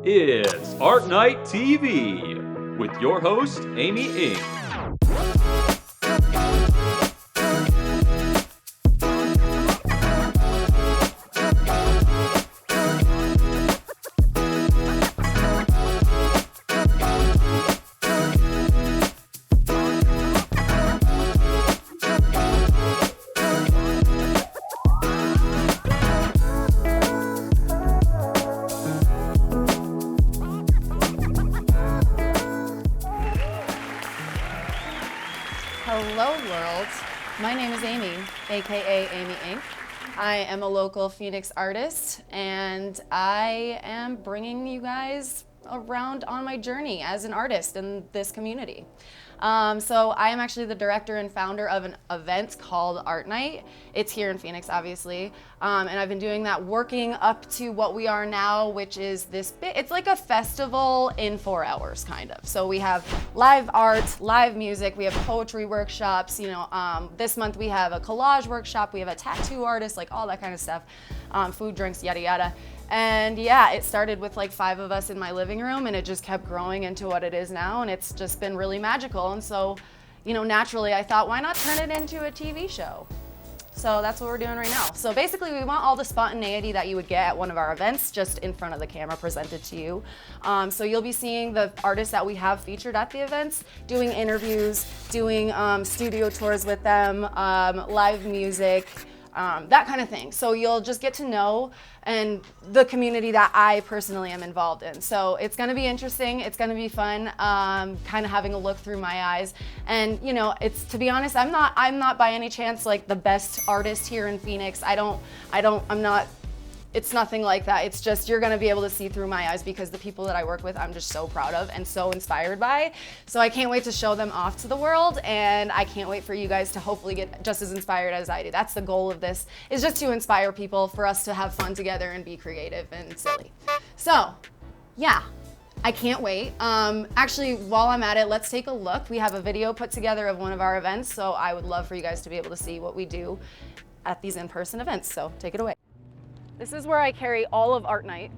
It's ArtNight TV with your host, Amy Ing. Hello world, my name is Amy, aka Amy Inc. I am a local Phoenix artist and I am bringing you guys around on my journey as an artist in this community. So I am actually the director and founder of an event called ArtNight. It's here in Phoenix, obviously. And I've been doing that working up to what we are now, which is this bit. It's like a festival in 4 hours, kind of. So we have live art, live music, we have poetry workshops, this month we have a collage workshop, we have a tattoo artist, like all that kind of stuff, food, drinks, yada, yada. And yeah, it started with like 5 of us in my living room and it just kept growing into what it is now, and it's just been really magical. And so, naturally I thought, why not turn it into a TV show? So that's what we're doing right now. So basically we want all the spontaneity that you would get at one of our events just in front of the camera presented to you. So you'll be seeing the artists that we have featured at the events, doing interviews, doing studio tours with them, live music, that kind of thing. So you'll just get to know and the community that I personally am involved in. So it's going to be interesting. It's going to be fun, kind of having a look through my eyes. And it's, to be honest, I'm not by any chance like the best artist here in Phoenix. I'm not. It's nothing like that. It's just you're gonna be able to see through my eyes because the people that I work with, I'm just so proud of and so inspired by. So I can't wait to show them off to the world, and I can't wait for you guys to hopefully get just as inspired as I do. That's the goal of this, is just to inspire people, for us to have fun together and be creative and silly. So, yeah. I can't wait. Actually, while I'm at it, let's take a look. We have a video put together of one of our events, so I would love for you guys to be able to see what we do at these in-person events. So take it away. This is where I carry all of ArtNight.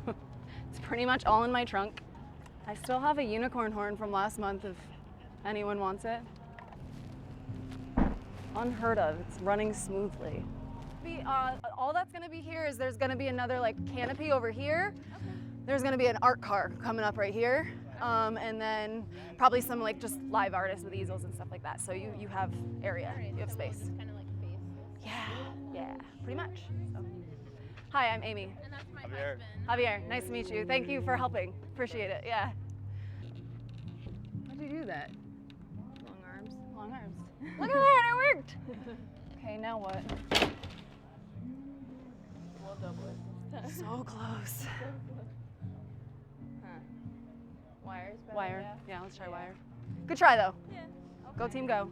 It's pretty much all in my trunk. I still have a unicorn horn from last month if anyone wants it. Unheard of, it's running smoothly. All that's gonna be here is there's gonna be another canopy over here. Okay. There's gonna be an art car coming up right here. And then probably some just live artists with easels and stuff like that. So you have area, you have space. Kind of like face. Yeah, pretty much. So. Hi, I'm Amy. And that's my husband. Javier, nice to meet you. Thank you for helping. Appreciate it, yeah. How'd you do that? Long arms. Long arms. Look at that, it worked! Okay, now what? We'll double it. So close. Huh. Wires? Wire. Yeah, let's try wire. Good try though. Yeah. Okay. Go team, go.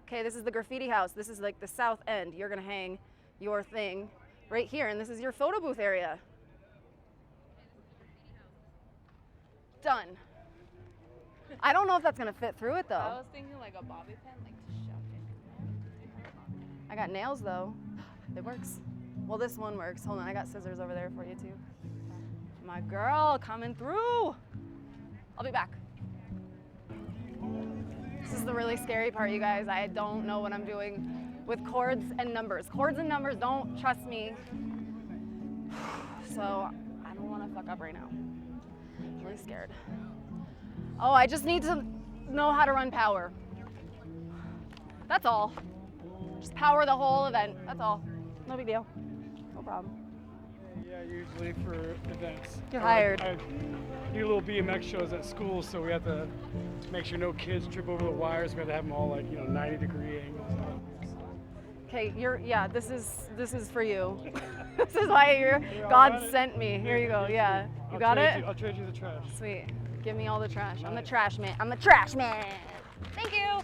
Okay, this is the graffiti house. This is like the south end. You're gonna hang your thing right here, and this is your photo booth area. Done. I don't know if that's gonna fit through it though. I was thinking like a bobby pin, like to shove it. I got nails though. It works. Well, this one works. Hold on, I got scissors over there for you too. My girl, coming through. I'll be back. This is the really scary part, you guys. I don't know what I'm doing with chords and numbers. Chords and numbers don't trust me. So I don't want to fuck up right now. I'm really scared. Oh, I just need to know how to run power. That's all. Just power the whole event. That's all. No big deal. No problem. Yeah, usually for events. You're hired. I do little BMX shows at school, so we have to make sure no kids trip over the wires. We have to have them all 90-degree angles. Okay, this is for you. This is why God sent me. Here you go, yeah. You got it? I'll trade you the trash. Sweet. Give me all the trash. I'm the trash man. I'm the trash man. Thank you.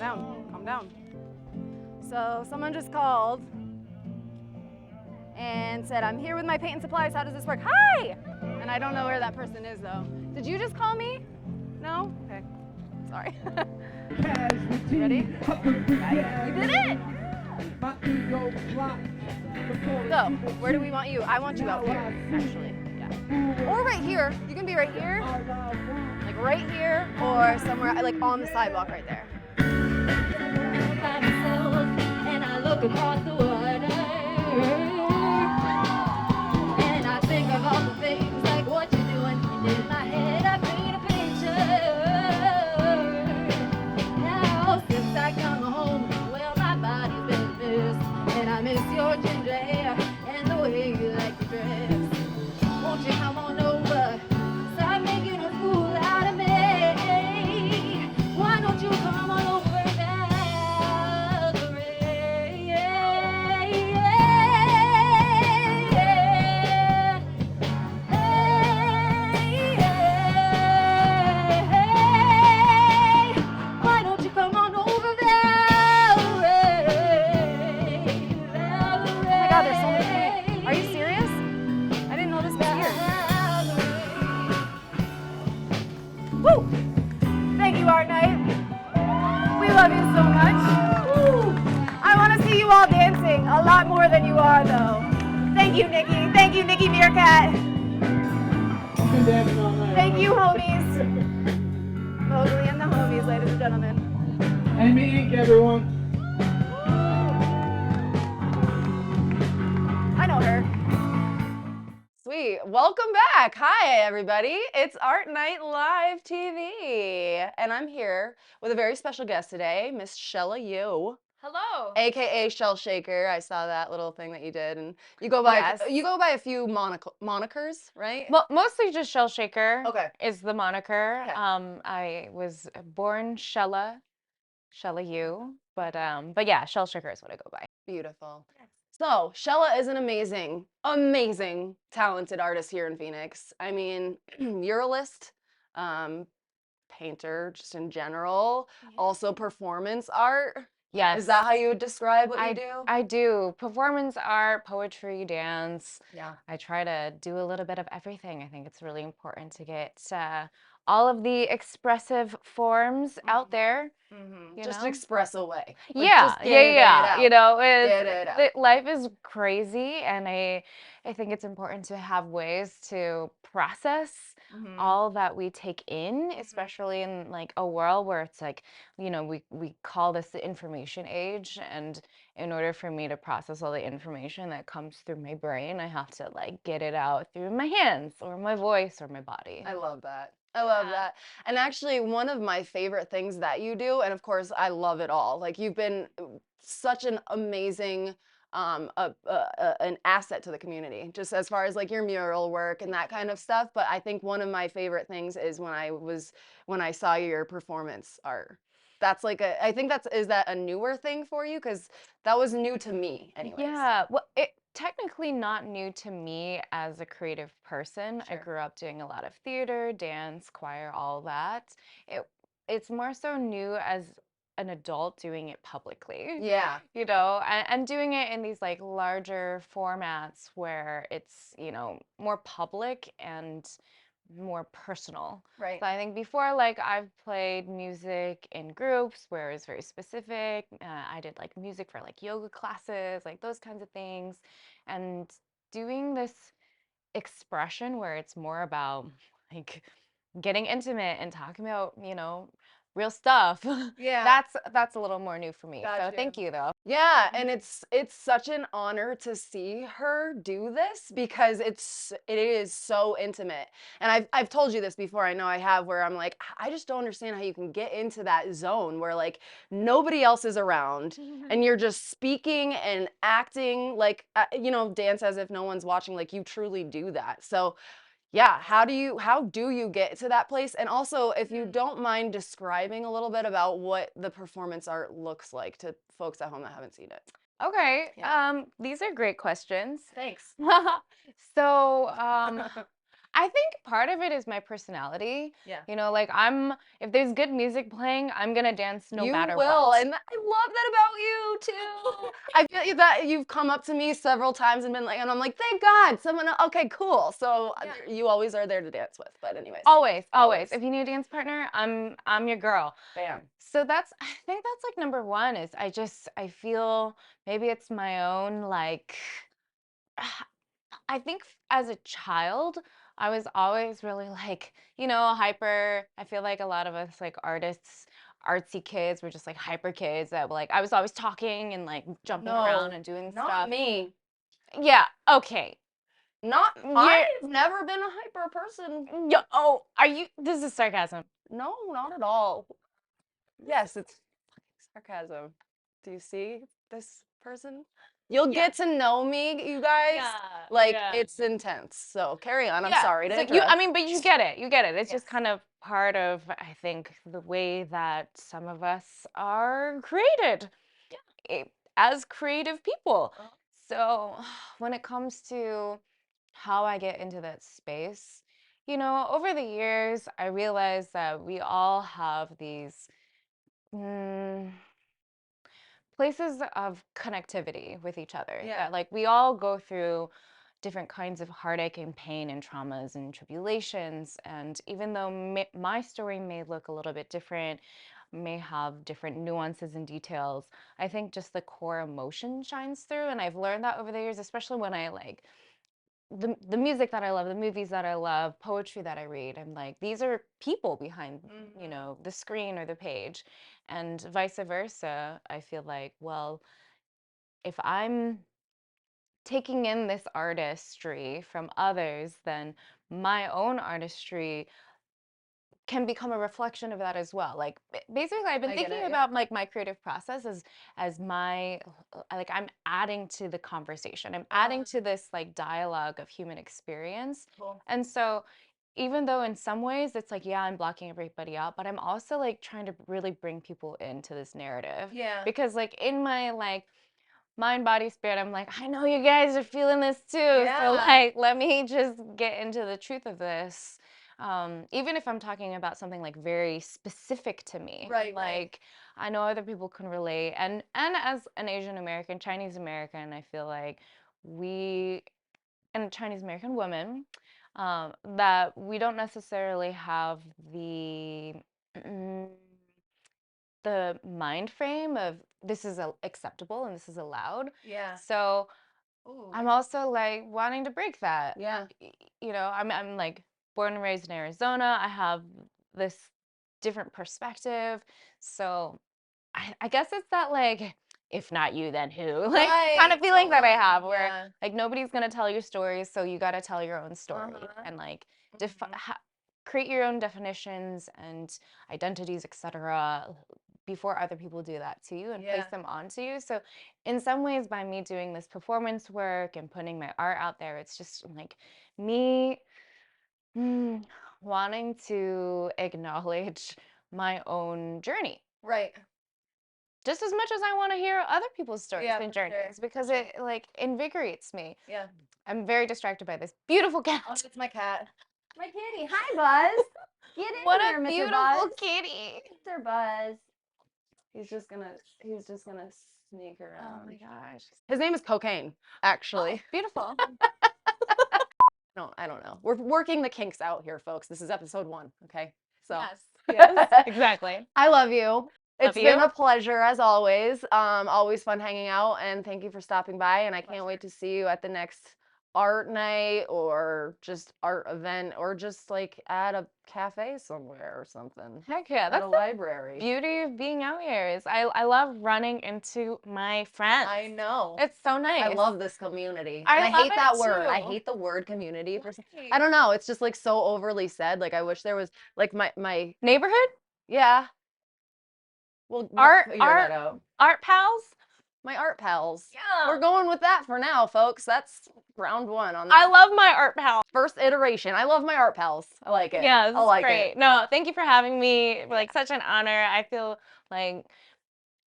Calm down. So someone just called and said, I'm here with my paint and supplies, how does this work? Hi! And I don't know where that person is though. Did you just call me? No? Okay, sorry. Ready? You did it! So, where do we want you? I want you out here, actually. Yeah. Or right here. You can be right here. Like right here, or somewhere like on the sidewalk right there. By myself, and I look across the water, and I think of all the things like what you're doing. And in my head, I paint a picture. Now, since I come home, well, my body's been a mess, and I miss your ginger hair and the way you like to dress. Won't you come on over? Stop making a fool out of me. Why don't you come on over? Woo! Thank you, ArtNight. We love you so much. Woo! I want to see you all dancing a lot more than you are, though. Thank you, Nikki. Thank you, Nikki Meerkat. Thank you, homies. Mosley and the homies, ladies and gentlemen. Amy Inc., everyone. I know her. Sweet. Welcome back. Hi, everybody. It's ArtNight Live TV. And I'm here with a very special guest today, Miss Shella Yu, Hello. aka Shell Shaker. I saw that little thing that you did, and you go by Yes. a few monikers, right? Mostly just Shell Shaker Okay. is the moniker. Okay. I was born Shella Yu, but yeah, Shell Shaker is what I go by. Beautiful. So, Shella is an amazing, amazing, talented artist here in Phoenix. I mean, muralist, painter, just in general, also performance art. Yes. Is that how you would describe what you do? I do. Performance art, poetry, dance. Yeah. I try to do a little bit of everything. I think it's really important to get all of the expressive forms out there. Mm-hmm. You Just know? express away. Like, Yeah, just get it out. You know, Get it out. life is crazy, and I think it's important to have ways to process Mhm. all that we take in, especially in like a world where it's like, you know, we call this the information age, and in order for me to process all the information that comes through my brain, I have to like get it out through my hands or my voice or my body. I love that. I love that. And actually, one of my favorite things that you do, and of course, I love it all. Like, you've been such an amazing, an asset to the community, just as far as like your mural work and that kind of stuff. But I think one of my favorite things is when I saw your performance art. That's like I think is that a newer thing for you? Because that was new to me, anyways. Yeah, well, it technically not new to me as a creative person. I Sure. grew up doing a lot of theater, dance, choir, all that. It's more so new as an adult doing it publicly. Yeah. You know, and doing it in these like larger formats where it's, you know, more public and more personal. Right. So I think before, like, I've played music in groups where it's very specific. I did like music for like yoga classes, like those kinds of things. And doing this expression where it's more about like getting intimate and talking about, you know, real stuff. Yeah. That's a little more new for me. So Gotcha. thank you though. Yeah, and it's such an honor to see her do this because it is so intimate. And I've told you this before, I know I have, where I'm like, I just don't understand how you can get into that zone where like nobody else is around and you're just speaking and acting like you know, dance as if no one's watching, like you truly do that. So yeah, how do you get to that place? And also, if you don't mind describing a little bit about what the performance art looks like to folks at home that haven't seen it. Okay. Yeah. These are great questions. Thanks. So, I think part of it is my personality. Yeah. You know, like if there's good music playing, I'm gonna dance no matter You will, what. and I love that about you too. I feel that you've come up to me several times and been like, and I'm like, thank God, someone. Okay, cool. So you always are there to dance with. But anyways, Always. If you need a dance partner, I'm your girl. bam. So I think that's like number one is I feel maybe it's my own like I think as a child, I was always really like, hyper. I feel like a lot of us like artists, artsy kids were just like hyper kids that were like I was always talking and like jumping around and doing not stuff. me. Yeah, okay. Not. You're, I've never been a hyper person. are you this is sarcasm. No, not at all. Yes, it's sarcasm. Do you see this person? You'll get to know me, you guys. Like it's intense. So carry on. I'm sorry to interrupt. But you get it. You get it. It's just kind of part of, I think, the way that some of us are created as creative people. So when it comes to how I get into that space, over the years, I realized that we all have these places of connectivity with each other. Yeah. That, like, we all go through different kinds of heartache and pain and traumas and tribulations. And even though my story may look a little bit different, may have different nuances and details, I think just the core emotion shines through. And I've learned that over the years, especially when I like the music that I love, the movies that I love, poetry that I read. I'm like, these are people behind, the screen or the page. And vice versa. I feel like, well, if I'm taking in this artistry from others, then my own artistry can become a reflection of that as well. Like basically I've been thinking about like my creative process as my like I'm adding to the conversation. I'm adding to this like dialogue of human experience. Cool. And so even though in some ways it's like, yeah, I'm blocking everybody out, but I'm also like trying to really bring people into this narrative. Yeah. Because like in my like mind, body, spirit, I'm like, I know you guys are feeling this too. So like, let me just get into the truth of this. Even if I'm talking about something like very specific to me, like I know other people can relate. And as an Asian American, Chinese American, I feel like and a Chinese American woman, that we don't necessarily have mm, the mind frame of this is acceptable and this is allowed. Yeah. So I'm also like wanting to break that. Yeah. I'm like born and raised in Arizona. I have this different perspective. So I guess it's that like, if not you, then who? Like kind of feeling that I have where like nobody's gonna tell your stories, so you gotta tell your own story and like create your own definitions and identities, etc. before other people do that to you and place them onto you. So in some ways, by me doing this performance work and putting my art out there, it's just like me wanting to acknowledge my own journey. Right. Just as much as I want to hear other people's stories and journeys, because it like invigorates me. Yeah. I'm very distracted by this beautiful cat. Oh, it's my cat. My kitty. Hi, Buzz. Get in What here, a Mr. beautiful Buzz. kitty. Mr. Buzz. He's just gonna sneak around. Oh my gosh. His name is Cocaine, actually. Beautiful. No, I don't know. We're working the kinks out here, folks. This is episode 1, okay? So Yes, exactly. I love you. It's Love been you. a pleasure as always. Always fun hanging out, and thank you for stopping by. And I can't wait to see you at the next art night or just art event or just like at a cafe somewhere or something. Heck yeah, At that's a the library. beauty of being out here is I love running into my friends. I know. It's so nice. I love this community. I And I love hate it that word. I too. hate the word community. I don't know. It's just like so overly said. Like I wish there was like my Neighborhood? yeah. We'll Art- figure that out. Art pals? My art pals. Yeah. We're going with that for now, folks. That's round 1 on that. I love my art pals. First iteration. I love my art pals. I like it. Yeah, this I is like great. it. No, thank you for having me. Like such an honor. I feel like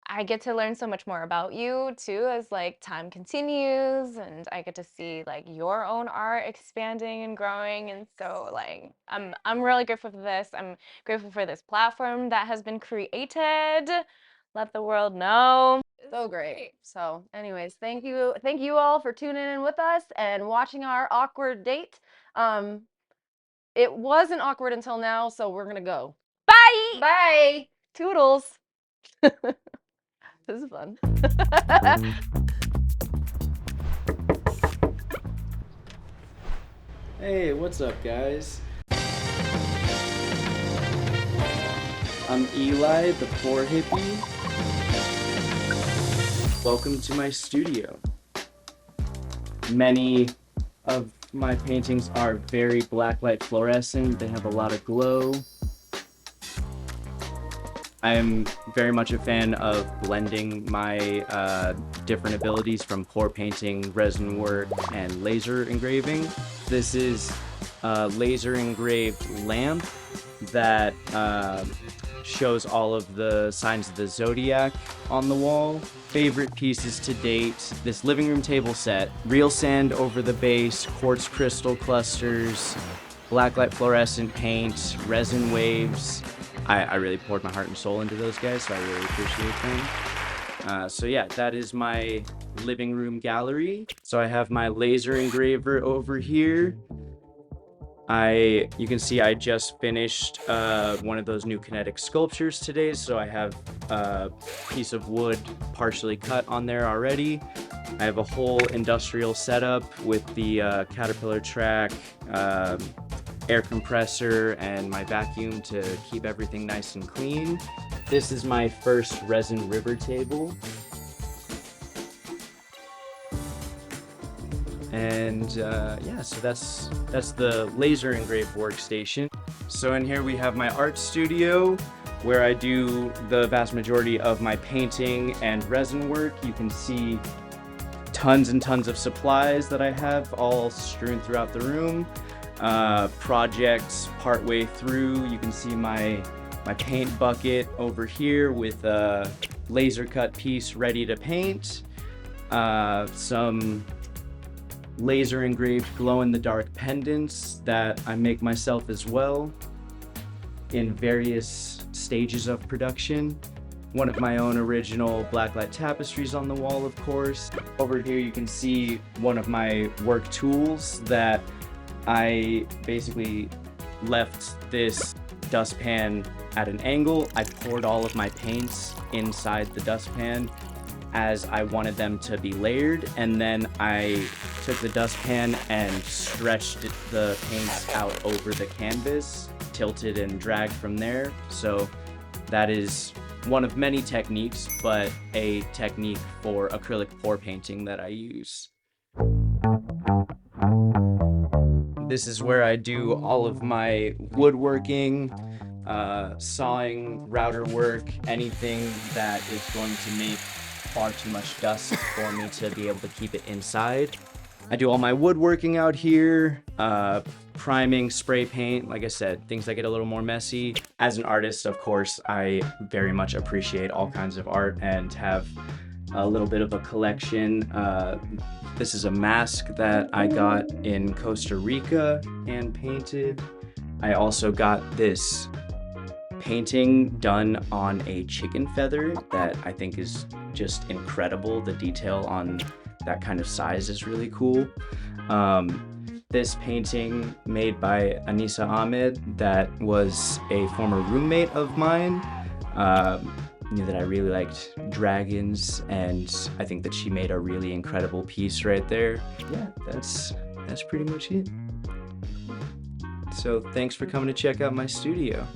I get to learn so much more about you too as like time continues, and I get to see like your own art expanding and growing. And so like I'm really grateful for this. I'm grateful for this platform that has been created. Let the world know. So great. So anyways, thank you all for tuning in with us and watching our awkward date. It wasn't awkward until now, so we're gonna go. Bye. Bye. Toodles. This is fun. Hey, what's up, guys? I'm Eli, the poor hippie. Welcome to my studio. Many of my paintings are very blacklight fluorescent. They have a lot of glow. I am very much a fan of blending my different abilities from pour painting, resin work, and laser engraving. This is a laser engraved lamp that shows all of the signs of the zodiac on the wall. Favorite pieces to date: this living room table set, real sand over the base, quartz crystal clusters, blacklight fluorescent paint, resin waves. I really poured my heart and soul into those guys, so I really appreciate them. So yeah, that is my living room gallery. So I have my laser engraver over here. You can see I just finished one of those new kinetic sculptures today, so I have a piece of wood partially cut on there already. I have a whole industrial setup with the Caterpillar track, air compressor, and my vacuum to keep everything nice and clean. This is my first resin river table. And yeah, so that's the laser engraved workstation. So in here we have my art studio, where I do the vast majority of my painting and resin work. You can see tons and tons of supplies that I have all strewn throughout the room. Projects partway through, you can see my paint bucket over here with a laser cut piece ready to paint. Some laser engraved glow-in-the-dark pendants that I make myself as well in various stages of production. One of my own original blacklight tapestries on the wall, of course. Over here you can see one of my work tools that I basically left this dustpan at an angle. I poured all of my paints inside the dustpan as I wanted them to be layered, and then I took the dustpan and stretched the paints out over the canvas, tilted and dragged from there. So that is one of many techniques, but a technique for acrylic pour painting that I use. This is where I do all of my woodworking, sawing, router work, anything that is going to make far too much dust for me to be able to keep it inside. I do all my woodworking out here, priming, spray paint, like I said, things that get a little more messy. As an artist, of course, I very much appreciate all kinds of art and have a little bit of a collection. This is a mask that I got in Costa Rica, hand painted. I also got this painting done on a chicken feather that I think is just incredible. The detail on that kind of size is really cool. This painting made by Anissa Ahmed, that was a former roommate of mine. Knew that I really liked dragons, and I think that she made a really incredible piece right there. Yeah, that's pretty much it. So thanks for coming to check out my studio.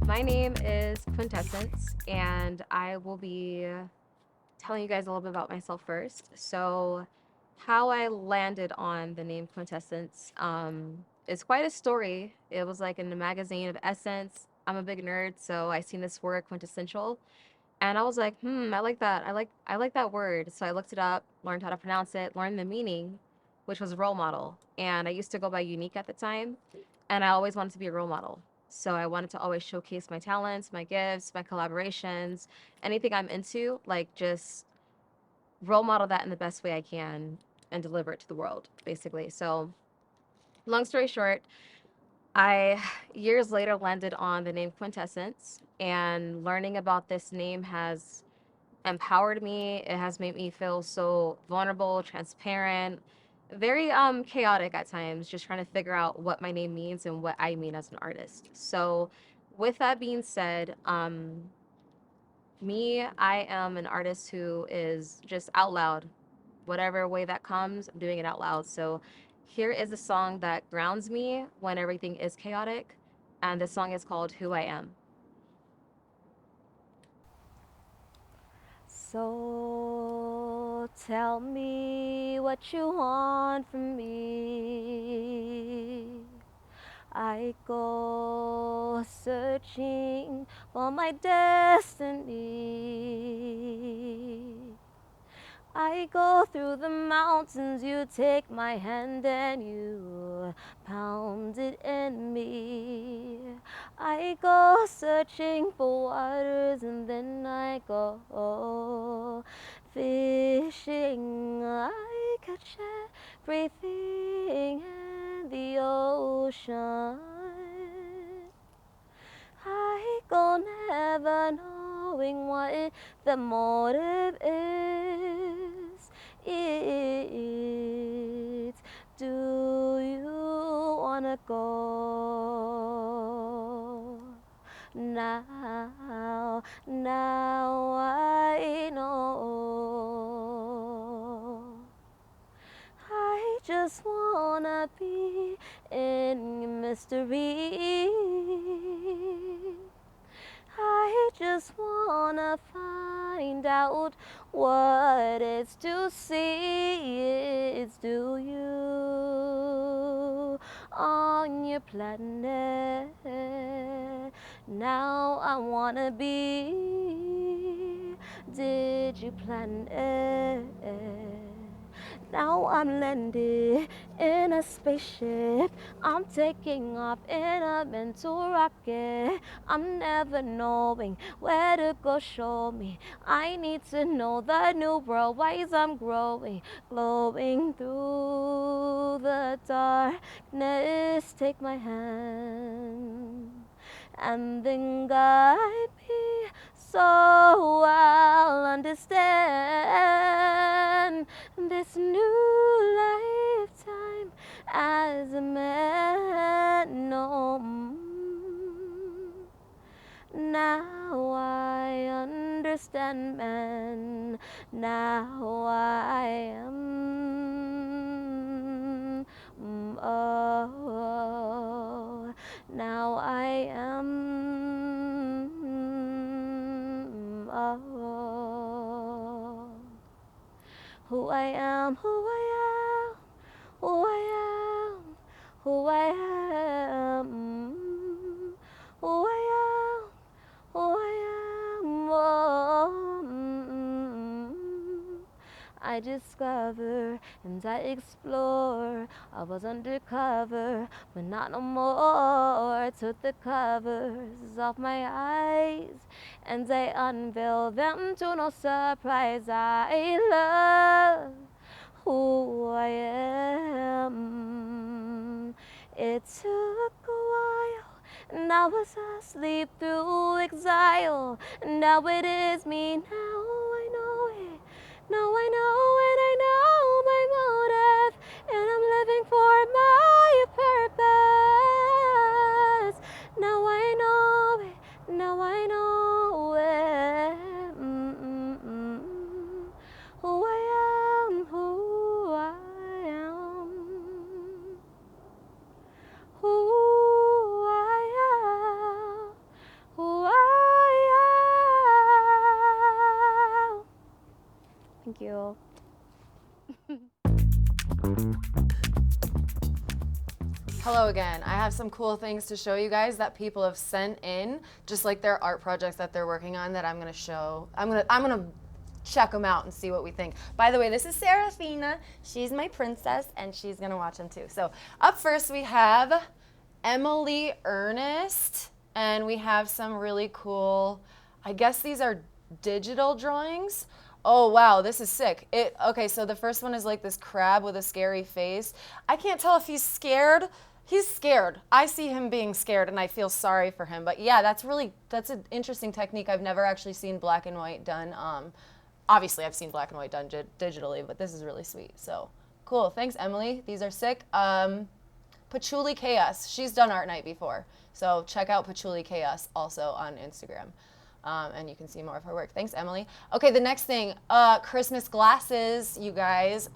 My name is Quintessence, and I will be telling you guys a little bit about myself first. So, how I landed on the name Quintessence is quite a story. It was like in the magazine of Essence. I'm a big nerd, so I seen this word quintessential, and I was like, I like that. I like that word. So I looked it up, learned how to pronounce it, learned the meaning, which was role model. And I used to go by Unique at the time, and I always wanted to be a role model. So I wanted to always showcase my talents, my gifts, my collaborations, anything I'm into, like just role model that in the best way I can and deliver it to the world, basically. So long story short, I years later landed on the name Quintessence, and learning about this name has empowered me. It has made me feel so vulnerable, transparent, very chaotic at times, just trying to figure out what my name means and what I mean as an artist. So with that being said, I am an artist who is just out loud. Whatever way that comes, I'm doing it out loud. So here is a song that grounds me when everything is chaotic, and this song is called Who I Am. So tell me what you want from me. I go searching for my destiny. I go through the mountains, you take my hand and you pound it in me. I go searching for waters and then I go fishing. I catch everything in the ocean. I go never knowing what the motive is. It's, do you wanna go? Now I know. I just wanna be in your mystery. I just wanna find out what it's to see. It's do you on your planet. Now I wanna be. Did you plan it? Now I'm landed in a spaceship. I'm taking off in a mental rocket. I'm never knowing where to go, show me. I need to know the new world, wise I'm growing, glowing through the darkness. Take my hand and then guide me so I'll understand this new lifetime as a man. No, now I understand, man. Now I am. Oh, now I am. Oh, who I am, who I am, who I am, who I am, who I am, who I am. Oh, I discover and I explore. I was undercover, but not no more. Took the covers off my eyes and I unveil them to no surprise. I love who I am. It took a while, and I was asleep through exile. Now it is me, now I know it. Now I know and I know my motive, and I'm living for my purpose. Now I know it, now I know it. Who I am, who I am, who I am, who I am. Thank you. Hello again. I have some cool things to show you guys that people have sent in, just like their art projects that they're working on that I'm gonna show. I'm gonna check them out and see what we think. By the way, this is Serafina. She's my princess, and she's gonna watch them too. So up first we have Emily Ernest, and we have some really cool, I guess these are digital drawings. Oh wow, this is sick. Okay, so the first one is like this crab with a scary face. I can't tell if he's scared. He's scared. I see him being scared and I feel sorry for him. But yeah, that's an interesting technique. I've never actually seen black and white done. Obviously I've seen black and white done digitally, but this is really sweet. So cool, thanks Emily. These are sick. Patchouli Chaos, she's done Art Night before. So check out Patchouli Chaos also on Instagram. And you can see more of her work. Thanks, Emily. Okay, the next thing, Christmas Glasses, you guys.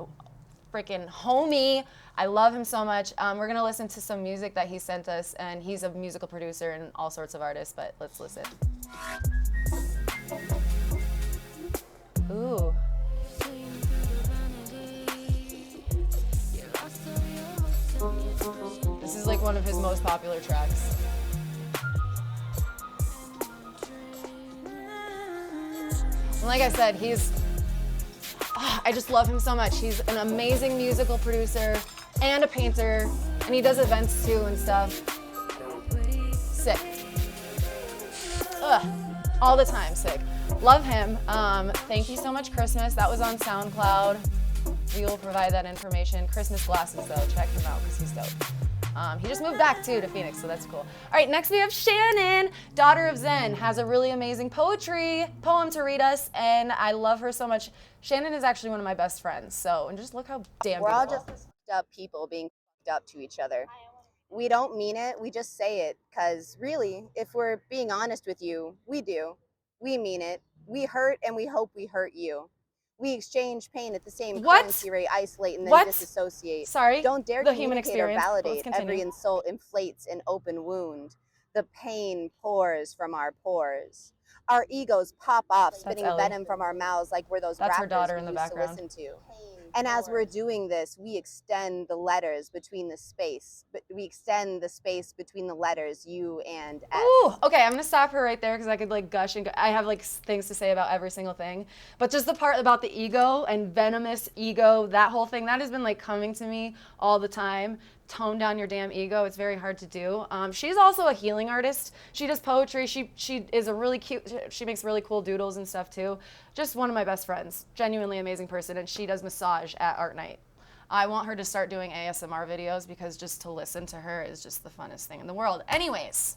Freaking homie. I love him so much. We're gonna listen to some music that he sent us, and he's a musical producer and all sorts of artists, but let's listen. Ooh. This is like one of his most popular tracks. And like I said, I just love him so much. He's an amazing musical producer and a painter, and he does events too and stuff. Sick. All the time, sick. Love him. Thank you so much, Christmas. That was on SoundCloud. We will provide that information. Christmas Glasses, though, check him out because he's dope. He just moved back too to Phoenix, so that's cool. All right, next we have Shannon, daughter of Zen, has a really amazing poem to read us, and I love her so much. Shannon is actually one of my best friends, so, and just look how damn We're all beautiful. just fucked up people being fucked up to each other. We don't mean it, we just say it, because really, if we're being honest with you, we do. We mean it. We hurt and we hope we hurt you. We exchange pain at the same currency rate, isolate, and then disassociate. Sorry, Don't dare the human communicate or experience. validate. Let's Every continue. insult inflates an open wound. The pain pours from our pores. Our egos pop off, spitting Ellie. venom from our mouths like we're those That's her rappers daughter we in the used background. to listen to. And as we're doing this, we extend the letters between the space. But we extend the space between the letters U and S. Ooh, okay, I'm gonna stop her right there because I could like gush and I have like things to say about every single thing. But just the part about the ego and venomous ego, that whole thing, that has been like coming to me all the time. Tone down your damn ego. It's very hard to do. She's also a healing artist. She does poetry. She is a really cute, she makes really cool doodles and stuff too. Just one of my best friends. Genuinely amazing person, and she does massage at Art Night. I want her to start doing ASMR videos because just to listen to her is just the funnest thing in the world. Anyways,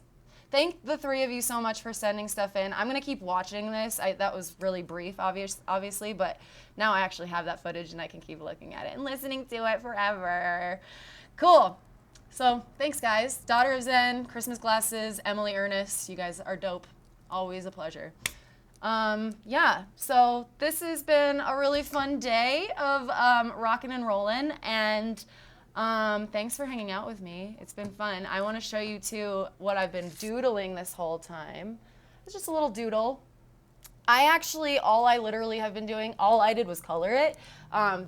thank the three of you so much for sending stuff in. I'm gonna keep watching this. That was really brief, obviously, but now I actually have that footage and I can keep looking at it and listening to it forever. Cool. So thanks, guys. Daughter of Zen, Christmas Glasses, Emily Ernest. You guys are dope. Always a pleasure. Yeah, so this has been a really fun day of rocking and rolling, and thanks for hanging out with me. It's been fun. I want to show you too what I've been doodling this whole time. It's just a little doodle. All I literally have been doing, all I did was color it.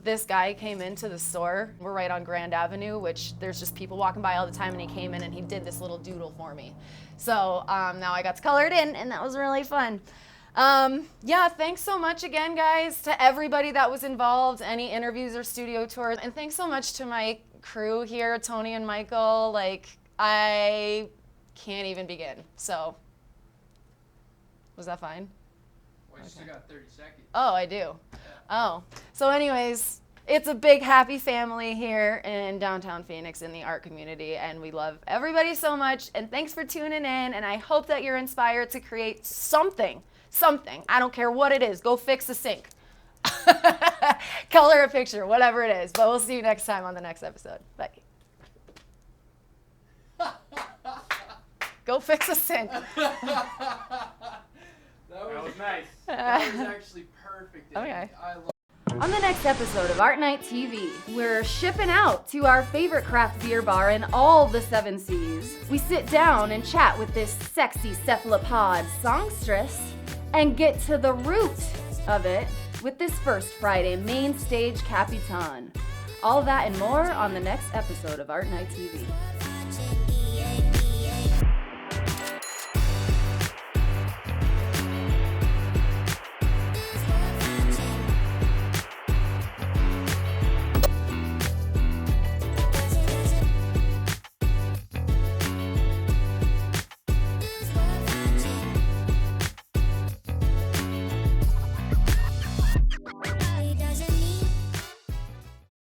This guy came into the store. We're right on Grand Avenue, which there's just people walking by all the time, and he came in and he did this little doodle for me. So now I got to color it in, and that was really fun. Yeah, thanks so much again, guys, to everybody that was involved, any interviews or studio tours. And thanks so much to my crew here, Tony and Michael. Like, I can't even begin. So, was that fine? Well, you still got 30 seconds. Oh, I do. Oh. So anyways, it's a big happy family here in downtown Phoenix in the art community, and we love everybody so much. And thanks for tuning in, and I hope that you're inspired to create something. I don't care what it is. Go fix a sink. Color a picture, whatever it is. But we'll see you next time on the next episode. Bye. Go fix a sink. That was nice. That was actually perfect. Okay. I love On the next episode of ArtNight TV, we're shipping out to our favorite craft beer bar in all the 7 seas. We sit down and chat with this sexy cephalopod songstress and get to the root of it with this first Friday main stage Capitan. All that and more on the next episode of ArtNight TV.